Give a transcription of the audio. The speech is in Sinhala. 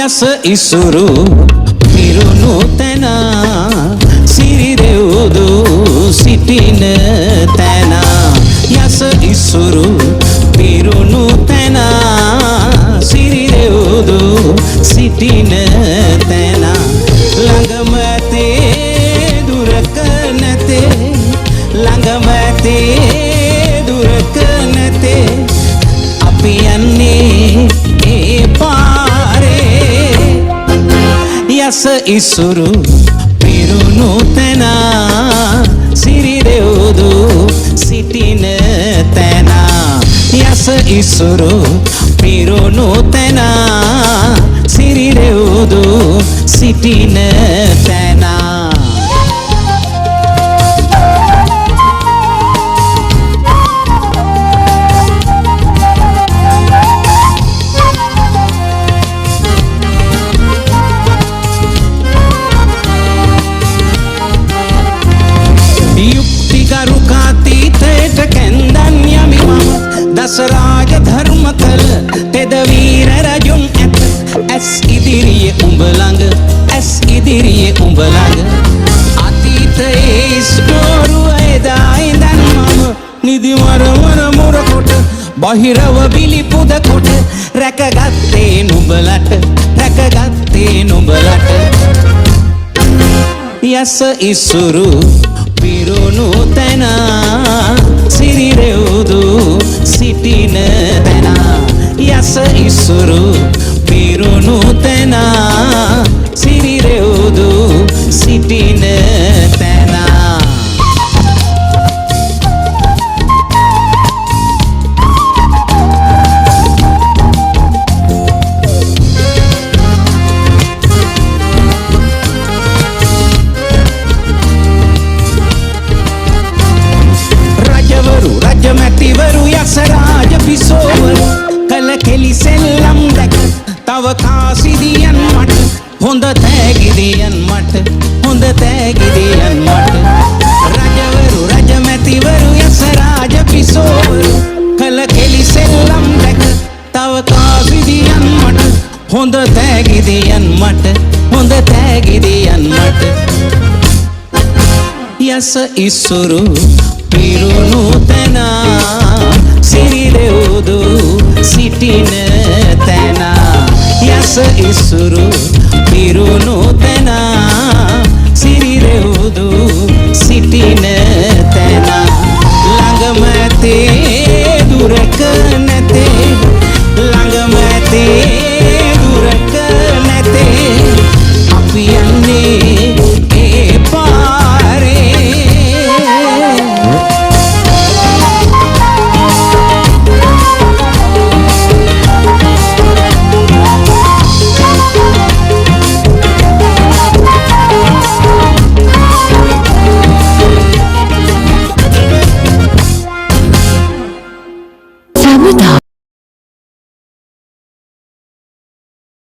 යස ඉසුරු පිරුණු තැන සිරිරෙව්දු සිටින තැන යස ඉසුරු පිරුණු තැන සිරිරෙව්දු සිටින තැන ළඟම ඇතේ දුරක නැතේ ළඟම ඇතේ දුරක නැතේ අපි යන්නේ ඒ පාරේ යස ඉසුරු පිරුණු තැන සිරිරෙව්දු සිටින තැන යස ඉසුරු පිරුණු තැන සිරිරෙව්දු සිටින තැන දසරාජ ධර්ම කළ තෙද වීර රජුන් ඇත ඇස් ඉදිරියේ උඹ ළඟ ඇස් ඉදිරියේ උඹ ළඟ අතීතයේ ස්ටෝරුව එදා ඉඳන් මම නිදි මර මුර කොට බහිරව බිලි පුද කොට රැකගත්තේ නුඹලට රැකගත්තේ නුඹලට යස ඉසුරු පිරුණු තැන සිරිරෙව්දු සිටින තැන යස ඉසුරු පිරුණු තැන සිරිරෙව්දු සිටින තැන රජමැතිවරු යස රාජ පිසෝවරු කළ කෙලි සෙල්ලම් දැක තව කාසිදියන් මට හොඳ තෑගිදියන් මට හොඳ තෑගිදියන් මට රජවරු රජමැතිවරු යස රාජ පිසෝවරු කළ කෙලි සෙල්ලම් දැක තව කාසිදියන් මට හොඳ තෑගිදියන් මට හොඳ තෑගිදියන් මට යස ඉසුරු පිරුණු තැන සිරිරෙව්දු සිටින තැන යස ඉසුරු පිරුණු තැන